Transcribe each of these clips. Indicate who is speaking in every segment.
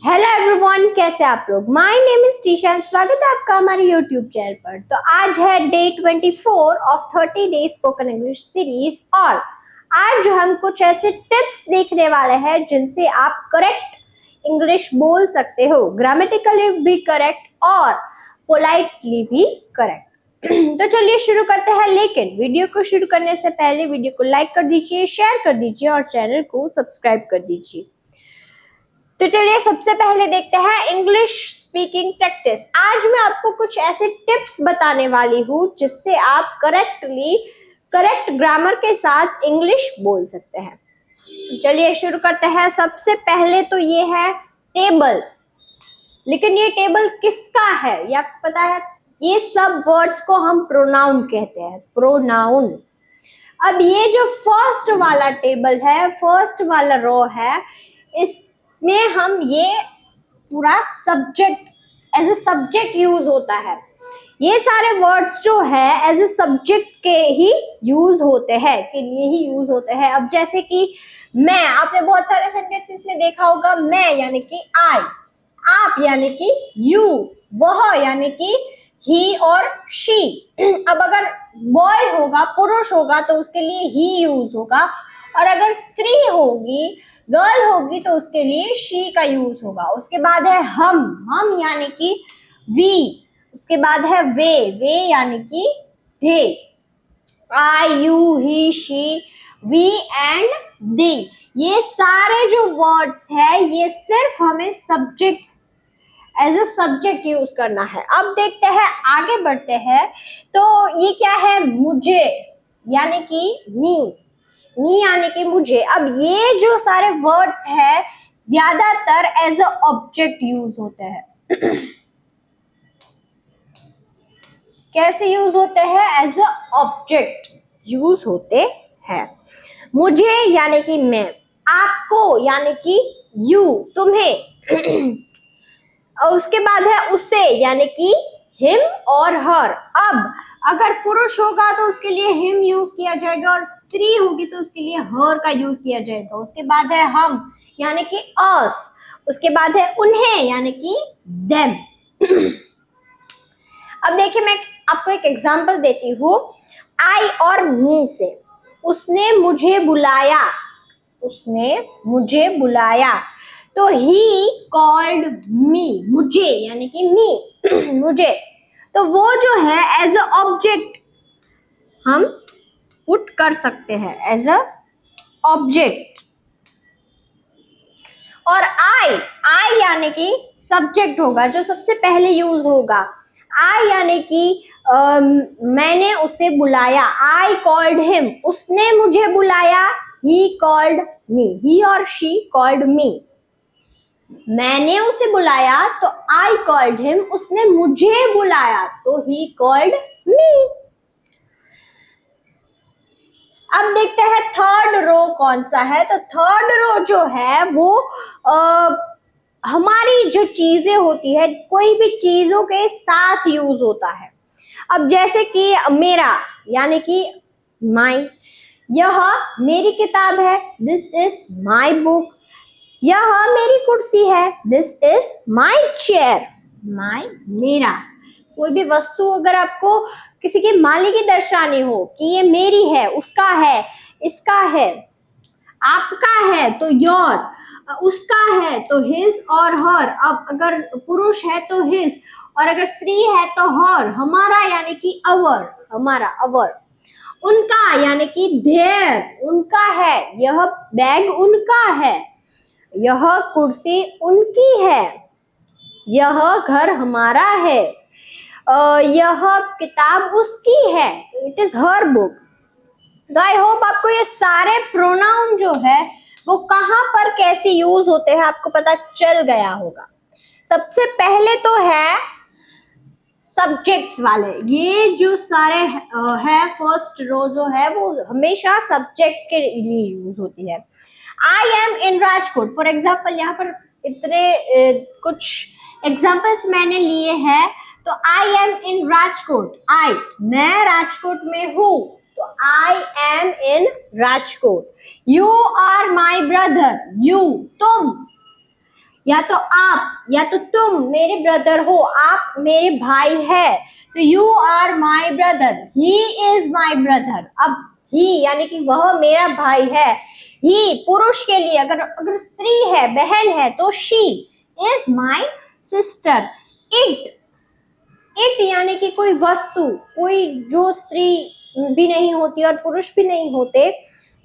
Speaker 1: Hello everyone, कैसे आप लोग। माय नेम इज टीशा, स्वागत है आपका हमारे यूट्यूब चैनल पर। तो आज है day 24 of 30 days spoken English series और आज हम कुछ ऐसे टिप्स देखने वाले हैं जिनसे आप करेक्ट इंग्लिश बोल सकते हो, ग्रामेटिकली भी करेक्ट और पोलाइटली भी करेक्ट। तो चलिए शुरू करते हैं, लेकिन वीडियो को शुरू करने से पहले वीडियो को लाइक कर दीजिए, शेयर कर दीजिए और चैनल को सब्सक्राइब कर दीजिए। तो चलिए सबसे पहले देखते हैं इंग्लिश स्पीकिंग प्रैक्टिस। आज मैं आपको कुछ ऐसे टिप्स बताने वाली हूँ जिससे आप करेक्ट ग्रामर के साथ इंग्लिश बोल सकते हैं। चलिए शुरू करते हैं। सबसे पहले तो ये है टेबल। लेकिन ये टेबल किसका है ये आपको पता है? ये सब वर्ड्स को हम प्रोनाउन कहते हैं, प्रोनाउन। अब ये जो फर्स्ट वाला टेबल है, फर्स्ट वाला रो है, इसमें हम ये पूरा subject as a subject use होता है। ये सारे वर्ड्स जो है एज ए सब्जेक्ट के ही यूज होते हैं, के लिए ही यूज होते हैं। अब जैसे कि मैं, आपने बहुत सारे सेंटेंसेस में देखा होगा, मैं यानी कि आई, आप यानी कि यू, वह यानी कि ही और शी। अब अगर बॉय होगा, पुरुष होगा तो उसके लिए ही यूज होगा, और अगर स्त्री होगी, गर्ल होगी तो उसके लिए शी का यूज होगा। उसके बाद है हम यानी कि वी। उसके बाद है वे यानी कि they. I, you, he, she, we and they. ये सारे जो वर्ड्स है ये सिर्फ हमें subject as a subject use करना है। अब देखते हैं, आगे बढ़ते हैं। तो ये क्या है? मुझे यानी कि मी यानी कि मुझे। अब ये जो सारे वर्ड्स है ज्यादातर एज अ ऑब्जेक्ट यूज होते हैं। कैसे यूज होते हैं? एज अ ऑब्जेक्ट यूज होते हैं। मुझे यानी कि मैं, आपको यानी कि यू, तुम्हें। और उसके बाद है उसे यानी कि हिम और हर। अब अगर पुरुष होगा तो उसके लिए हिम यूज किया जाएगा और स्त्री होगी तो उसके लिए हर का यूज किया जाएगा। उसके बाद है हम यानी कि अस। उसके बाद है उन्हें यानी कि देम। अब देखिए, मैं आपको एक एग्जांपल देती हूँ आई और मी से। उसने मुझे बुलाया, उसने मुझे बुलाया। तो ही कॉल्ड मी, मुझे यानी कि मी, मुझे। तो वो जो है एज अ ऑब्जेक्ट हम पुट कर सकते हैं, एज अ ऑब्जेक्ट। और आई यानी कि सब्जेक्ट होगा, जो सबसे पहले यूज होगा। आई यानी कि मैंने उसे बुलाया, आई कॉल्ड हिम। उसने मुझे बुलाया, ही कॉल्ड मी, ही और शी कॉल्ड मी। मैंने उसे बुलाया तो आई कॉल्ड हिम, उसने मुझे बुलाया तो ही कॉल्ड मी। अब देखते हैं थर्ड रो कौन सा है। तो थर्ड रो जो है वो हमारी जो चीजें होती है, कोई भी चीजों के साथ यूज होता है। अब जैसे कि मेरा यानी कि माई, यह मेरी किताब है, दिस इज माई बुक। यह मेरी कुर्सी है, दिस इज माई चेयर। माई, मेरा। कोई भी वस्तु अगर आपको किसी की मालिकी दर्शानी हो कि ये मेरी है, उसका है, इसका है, आपका है तो योर, उसका है तो हिज और हर। अब अगर पुरुष है तो हिज और अगर स्त्री है तो हर। हमारा यानी कि अवर, हमारा, अवर। उनका यानी कि देयर, उनका है। यह बैग उनका है, यह कुर्सी उनकी है, यह घर हमारा है, यह किताब उसकी है, इट इज हर बुक। तो आई होप आपको ये सारे प्रोनाउन जो है वो कहां पर कैसे यूज होते हैं आपको पता चल गया होगा। सबसे पहले तो है सब्जेक्ट्स वाले। ये जो सारे है फर्स्ट रो जो है वो हमेशा सब्जेक्ट के लिए यूज होती है। आई am in Rajkot, for example. यहाँ पर इतने कुछ एग्जाम्पल्स मैंने लिए हैं। तो आई एम इन राजकोट, आई, मैं राजकोट में हूँ तो I am in Rajkot. You are my brother, you, तुम। या तो आप या तो तुम मेरे ब्रदर हो, आप मेरे भाई है, तो you are my brother, he is my brother. अब ही यानी कि वह मेरा भाई है। ही पुरुष के लिए, अगर अगर स्त्री है, बहन है, तो she is my sister. It it यानी कि कोई वस्तु, कोई जो स्त्री भी नहीं होती और पुरुष भी नहीं होते,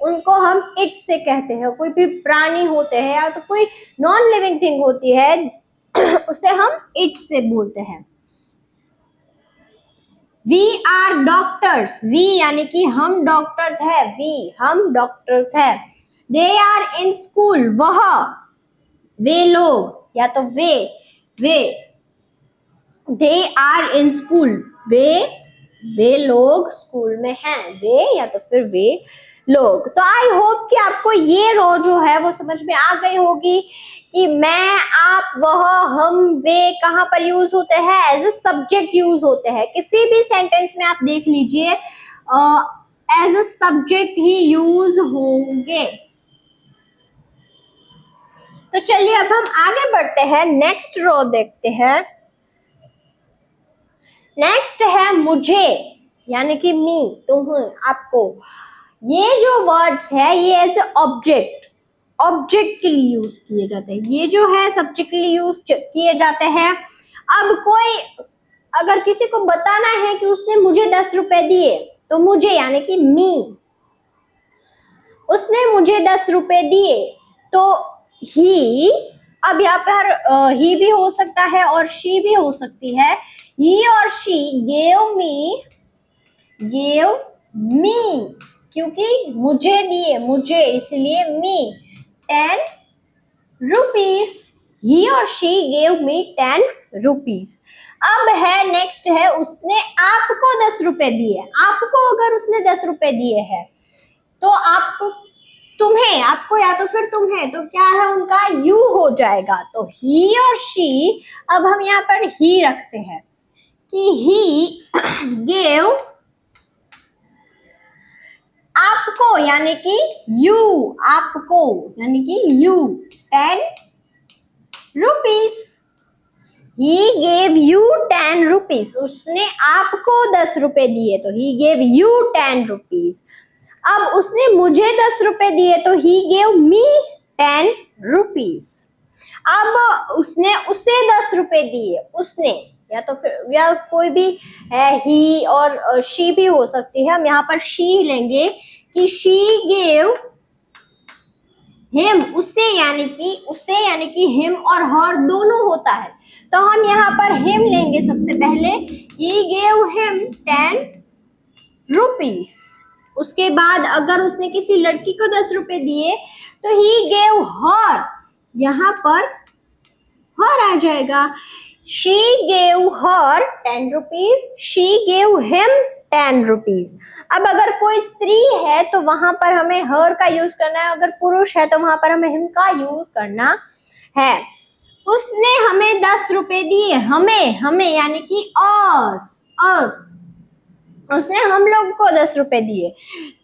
Speaker 1: उनको हम इट से कहते हैं। कोई भी प्राणी होते हैं या तो कोई नॉन लिविंग थिंग होती है उसे हम इट से बोलते हैं। वी आर डॉक्टर्स, वी यानी कि हम डॉक्टर्स है, वी हम डॉक्टर्स है। दे आर इन स्कूल, वह वे लोग या तो वे दे आर इन स्कूल, वे लोग स्कूल में हैं, वे या तो फिर वे लोग। तो आई होप कि आपको ये रो जो है वो समझ में आ गई होगी कि मैं, आप, वह, हम, वे कहाँ पर यूज होते हैं, एज ए सब्जेक्ट यूज होते हैं। किसी भी सेंटेंस में आप देख लीजिए एज ए सब्जेक्ट ही यूज होंगे। तो चलिए अब हम आगे बढ़ते हैं, नेक्स्ट रो देखते हैं। नेक्स्ट है मुझे यानी कि मी, तुम, आपको। ये जो वर्ड्स है ये ऐसे ऑब्जेक्ट के लिए यूज किए जाते हैं। ये जो है सब्जेक्ट के लिए यूज किए जाते हैं। अब कोई अगर किसी को बताना है कि उसने मुझे 10 रुपए दिए, तो मुझे यानी कि मी, उसने मुझे 10 रुपए दिए, तो ही, अब यहाँ पर ही भी हो सकता है और शी भी हो सकती है। ही और शी gave me, क्योंकि मुझे दिए, मुझे, इसलिए मी 10 रुपीज। ही और शी gave me 10 रुपीज। अब है नेक्स्ट है उसने आपको 10 रुपए दिए। आपको अगर उसने 10 रुपए दिए हैं तो आपको, तुम्हें, आपको या तो फिर तुम्हें, तो क्या है उनका यू हो जाएगा। तो ही और शी, अब हम यहाँ पर ही रखते हैं कि ही गेव आपको यानी कि यू, आपको यानी कि you 10 rupees. He gave you 10 rupees, उसने आपको 10 रुपए दिए तो ही गेव यू 10 रुपीज। अब उसने मुझे 10 रुपए दिए तो ही गेव मी 10 रुपीज। अब उसने उसे 10 रुपए दिए, उसने, या तो फिर या कोई भी है, ही और शी भी हो सकती है। हम यहाँ पर शी लेंगे कि शी गेव हिम, उसे यानी कि हिम और हर दोनों होता है, तो हम यहाँ पर हिम लेंगे सबसे पहले। He gave him 10 rupees. उसके बाद अगर उसने किसी लड़की को 10 रुपए दिए तो ही गेव हर, यहाँ पर हर आ जाएगा। She gave her 10 rupees, she gave him 10 rupees. अब अगर कोई स्त्री है तो वहां पर हमें हर का यूज करना है, अगर पुरुष है तो वहां पर हमें हिम का यूज करना है। उसने हमें 10 रुपए दिए, हमें यानी कि अस, उसने हम लोग को 10 रुपए दिए,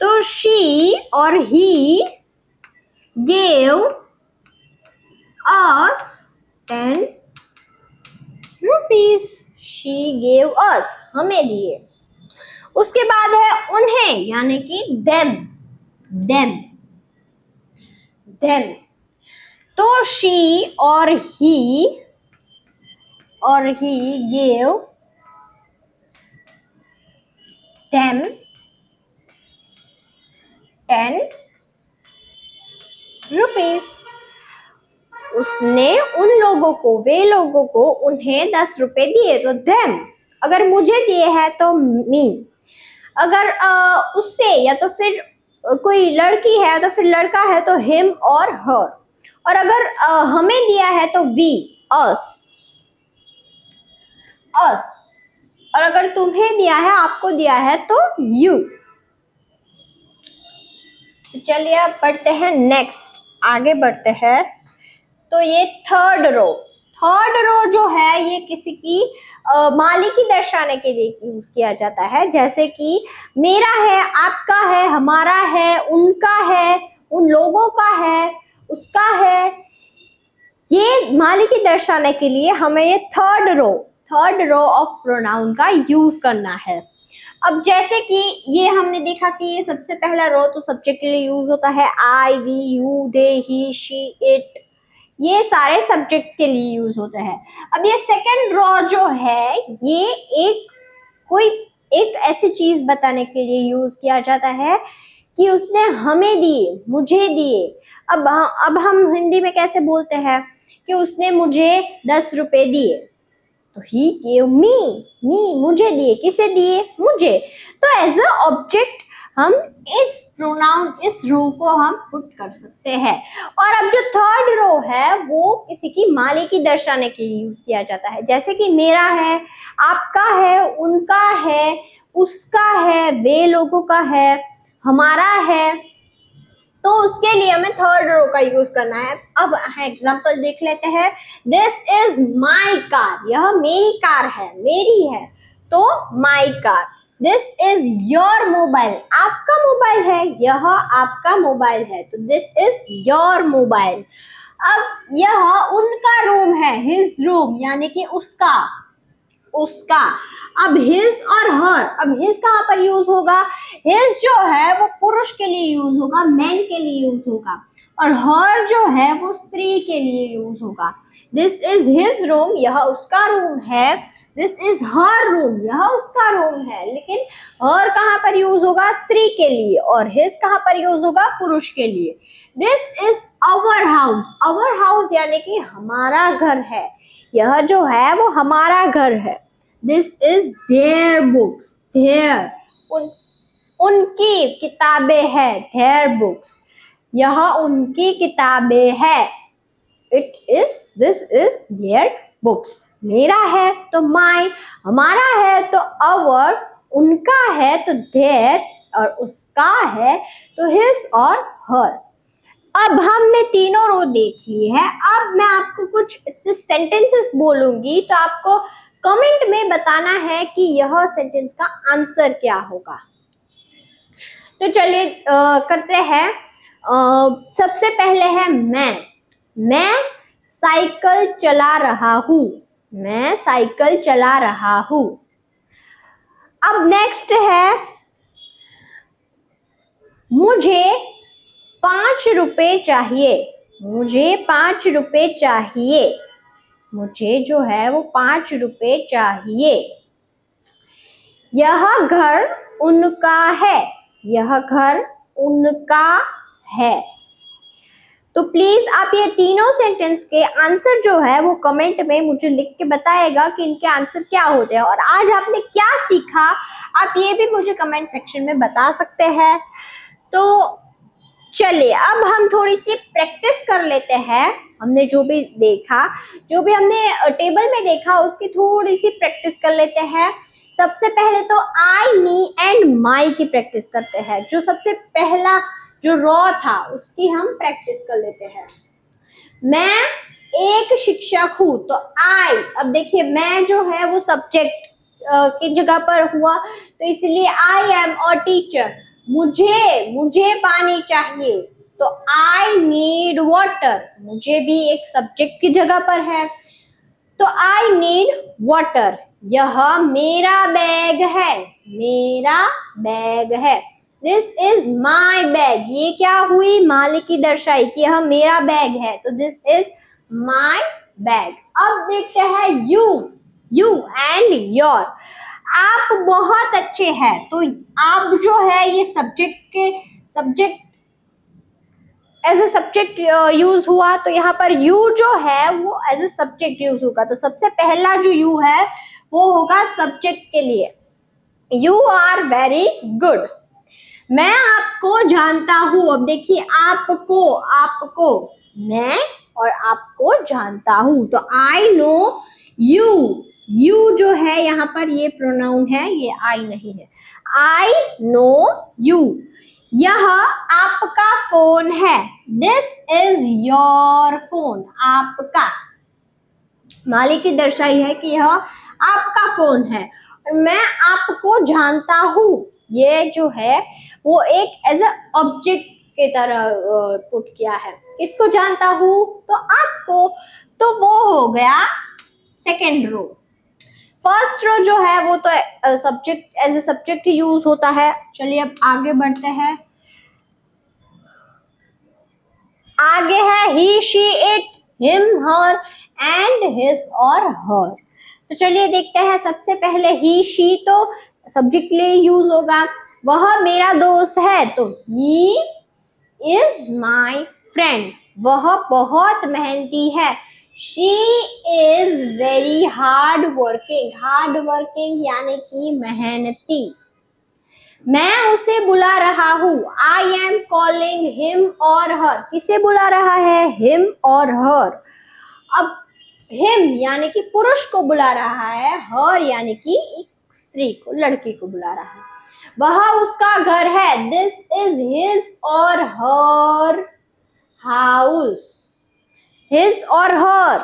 Speaker 1: तो शी और he gave us 10 rupees. She gave us, हमें दिए। उसके बाद है उन्हें यानी कि देम, तो शी और ही गेव देम 10 रुपीज। उसने उन लोगों को, वे लोगों को, उन्हें 10 रुपए दिए तो देम। अगर मुझे दिए हैं तो मी। अगर उससे या तो फिर कोई लड़की है तो फिर लड़का है तो हिम और हर। और अगर हमें दिया है तो वी, अस। और अगर तुम्हें दिया है, आपको दिया है तो यू। तो चलिए अब बढ़ते हैं नेक्स्ट, आगे बढ़ते हैं। तो ये थर्ड रो जो है ये किसी की मालिकी दर्शाने के लिए यूज किया जाता है, जैसे कि मेरा है, आपका है, हमारा है, उनका है, उन लोगों का है, उसका है। ये मालिकी दर्शाने के लिए हमें ये थर्ड रो ऑफ प्रोनाउन का यूज करना है। अब जैसे कि ये हमने देखा कि ये सबसे पहला रो तो सब्जेक्ट के लिए यूज होता है, I, we, you, they, he, she, it, ये सारे सब्जेक्ट्स के लिए यूज होते हैं। अब ये सेकंड रो जो है ये एक ऐसी चीज बताने के लिए यूज किया जाता है कि उसने हमें दिए, मुझे दिए। अब हम हिंदी में कैसे बोलते हैं कि उसने मुझे 10 रुपए दिए, तो ही गेव मी, मुझे दिए। किसे दिए? मुझे। तो एज अ ऑब्जेक्ट हम इस प्रोनाउन, इस रो को हम पुट कर सकते हैं। और अब जो थर्ड रो है वो किसी की मालिकी दर्शाने के लिए यूज किया जाता है, जैसे कि मेरा है, आपका है, उनका है, उसका है, वे लोगों का है, हमारा है। तो उसके लिए हमें थर्ड रो का यूज करना है। अब एग्जांपल देख लेते हैं। दिस इज माई कार, यह मेरी कार है, मेरी है, तो my car. This is your mobile, आपका मोबाइल है, यह आपका मोबाइल है, तो दिस इज योर मोबाइल। अब यह उनका रूम है, हिज रूम, यानी कि उसका। अब हिज और हर, अब हिज कहां पर यूज होगा? हिज जो है वो पुरुष के लिए यूज होगा, मैन के लिए यूज होगा, और हर जो है वो स्त्री के लिए यूज होगा। दिस इज हिज रूम, यह उसका रूम है। दिस इज हर रूम, यह उसका रूम है। लेकिन हर कहां पर यूज होगा? स्त्री के लिए, और हिज कहां पर यूज होगा? पुरुष के लिए। दिस इज आवर हाउस यानी कि हमारा घर है, यह जो है वो हमारा घर है। This is their books, उनकी किताबें है, their books, यह उनकी किताबें है। This is their books, मेरा है तो my, हमारा है तो our, उनका है तो their, और उसका है तो his और her। अब हमने तीनों रो देख ली है। अब मैं आपको कुछ सेंटेंसेस बोलूंगी, तो आपको कमेंट में बताना है कि यह सेंटेंस का आंसर क्या होगा। तो चलिए करते हैं। सबसे पहले है मैं साइकिल चला रहा हूँ, मैं साइकिल चला रहा हूँ। अब नेक्स्ट है, मुझे 5 रुपए चाहिए, मुझे 5 रुपए चाहिए, मुझे जो है वो 5 रुपए चाहिए। यह घर उनका है, यह घर उनका है। तो प्लीज आप ये तीनों सेंटेंस के आंसर जो है वो कमेंट में मुझे लिख के बताएगा कि इनके आंसर क्या होते हैं, और आज आपने क्या सीखा आप ये भी मुझे कमेंट सेक्शन में बता सकते हैं। तो चलिए अब हम थोड़ी सी प्रैक्टिस कर लेते हैं। हमने जो भी देखा, जो भी हमने टेबल में देखा, उसकी थोड़ी सी प्रैक्टिस कर लेते हैं। सबसे पहले तो आई, मी एंड माई की प्रैक्टिस करते हैं। जो सबसे पहला जो रॉ था उसकी हम प्रैक्टिस कर लेते हैं। मैं एक शिक्षक हूँ, तो आई, अब देखिए मैं जो है वो सब्जेक्ट की जगह पर हुआ, तो इसलिए आई एम अ टीचर। मुझे पानी चाहिए, तो आई नीड वाटर, मुझे भी एक सब्जेक्ट की जगह पर है, तो आई नीड वाटर। यह मेरा बैग है, मेरा बैग है। दिस इज माई बैग, ये क्या हुई? मालिकी दर्शाई कि यह मेरा बैग है, तो दिस इज माई बैग। अब देखते हैं यू एंड योर। आप बहुत अच्छे हैं, तो आप जो है ये subject as a subject use हुआ, तो यहाँ पर यू जो है वो एज ए सब्जेक्ट यूज होगा। तो सबसे पहला जो यू है वो होगा सब्जेक्ट के लिए। You are very good. मैं आपको जानता हूँ, अब देखिए आपको मैं और आपको जानता हूँ, तो आई नो यू जो है यहाँ पर ये प्रोनाउन है, ये आई नहीं है। I know you. यह आपका फोन है, दिस इज योर फोन। आपका, मालिकी दर्शाई है कि यह आपका फोन है। और मैं आपको जानता हूँ, ये जो है वो एक एज अ ऑब्जेक्ट की तरह पुट किया है। किसको जानता हूँ? तो आपको। तो वो हो गया सेकेंड रो। फर्स्ट रो जो है वो तो subject as a subject use होता है। चलिए अब आगे बढ़ते हैं। आगे है he, she, it, him, her and his और हर। तो चलिए देखते हैं। सबसे पहले ही, शी तो सब्जेक्ट के लिए यूज होगा। वह मेरा दोस्त है तो ही इज माई फ्रेंड। वह बहुत मेहनती है। She is very hard working. Hard working यानी कि मेहनती। मैं उसे बुला रहा हूँ। आई एम कॉलिंग हिम और हर। किसे बुला रहा है? हिम और हर। अब हिम यानी कि पुरुष को बुला रहा है, हर यानी कि एक स्त्री को, लड़की को बुला रहा है। वह उसका घर है। दिस इज हिज और हर हाउस। हिज और हर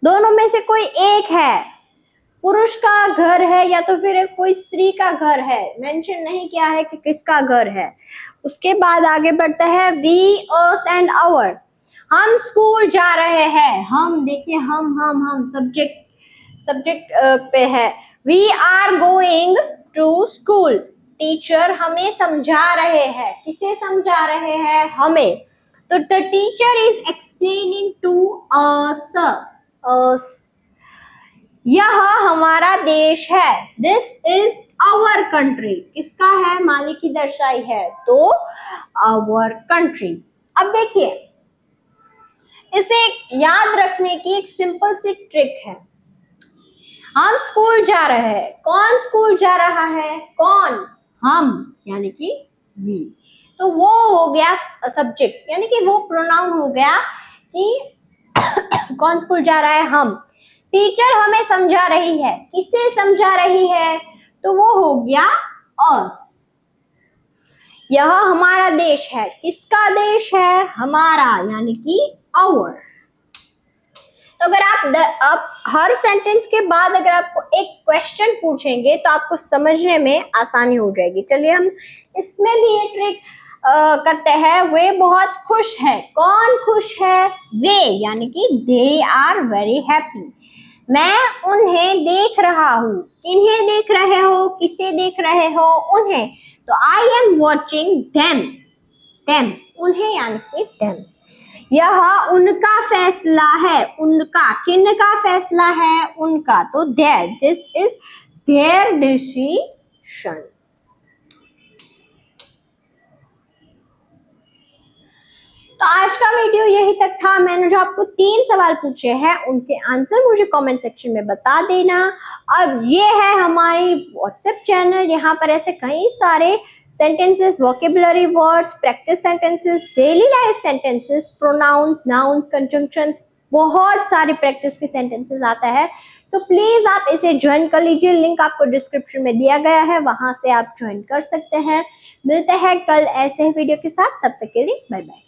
Speaker 1: दोनों में से कोई एक है। पुरुष का घर है या तो फिर कोई स्त्री का घर है। मेंशन नहीं किया है कि किसका घर है। उसके बाद आगे बढ़ता है वी, अस एंड आवर। हम स्कूल जा रहे हैं। हम देखिए, हम सब्जेक्ट पे है। We are going to school. Teacher हमें समझा रहे हैं। किसे समझा रहे हैं? हमें। तो the teacher is explaining to us. यह हमारा देश है। This is our country. किसका है? मालिक की दर्शाई है तो आवर कंट्री। अब देखिए, इसे याद रखने की एक सिंपल सी ट्रिक है। हम स्कूल जा रहे हैं। कौन स्कूल जा रहा है? कौन? हम यानी कि वी। तो वो हो गया सब्जेक्ट, यानी कि वो प्रोनाउन हो गया कि कौन स्कूल जा रहा है? हम। टीचर हमें समझा रही है। किसे समझा रही है? तो वो हो गया अस। यह हमारा देश है। किसका देश है? हमारा यानी कि आवर। तो अगर आप हर सेंटेंस के बाद अगर आपको एक क्वेश्चन पूछेंगे तो आपको समझने में आसानी हो जाएगी। चलिए हम इसमें भी ये ट्रिक करते हैं। वे बहुत खुश है। कौन खुश है? वे यानी कि दे आर वेरी हैप्पी। मैं उन्हें देख रहा हूँ। किन्हें देख रहे हो? किसे देख रहे हो? उन्हें। तो I am watching them. Them उन्हें यानी कि देम। यह उनका फैसला है। उनका, किनका फैसला है? उनका। तो their, this is their decision. तो आज का वीडियो यही तक था। मैंने जो आपको 3 सवाल पूछे हैं उनके आंसर मुझे कमेंट सेक्शन में बता देना। अब ये है हमारी व्हाट्सएप चैनल। यहाँ पर ऐसे कई सारे sentences, vocabulary words, practice sentences, daily life sentences, pronouns, nouns, conjunctions, बहुत सारे प्रैक्टिस के सेंटेंसेस आता है। तो प्लीज आप इसे ज्वाइन कर लीजिए। लिंक आपको डिस्क्रिप्शन में दिया गया है, वहां से आप ज्वाइन कर सकते हैं। मिलते हैं कल ऐसे ही वीडियो के साथ। तब तक के लिए बाय बाय।